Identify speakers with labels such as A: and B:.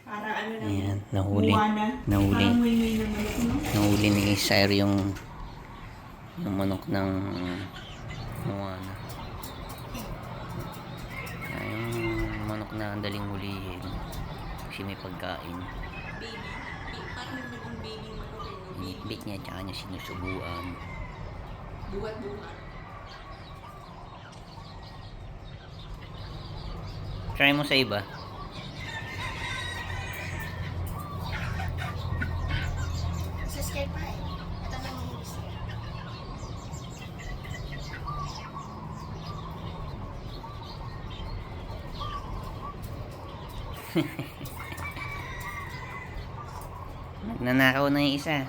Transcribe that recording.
A: Para ano na.
B: Ayan, nahuli.
A: Buwana.
B: Nahuli.
A: Parang may na manok, no?
B: Nahuli ni Sire yung manok ng Moana. Yung manok na ang daling hulihin kasi may pagkain.
A: Baby. Parang naging baby manok eh. No?
B: Initbit niya tsaka niya sinusubuan.
A: Buhat-buhat.
B: Try mo sa iba.
A: Subscribe pa eh. Ito na yung gusto.
B: Nagnanakaw na yung isa.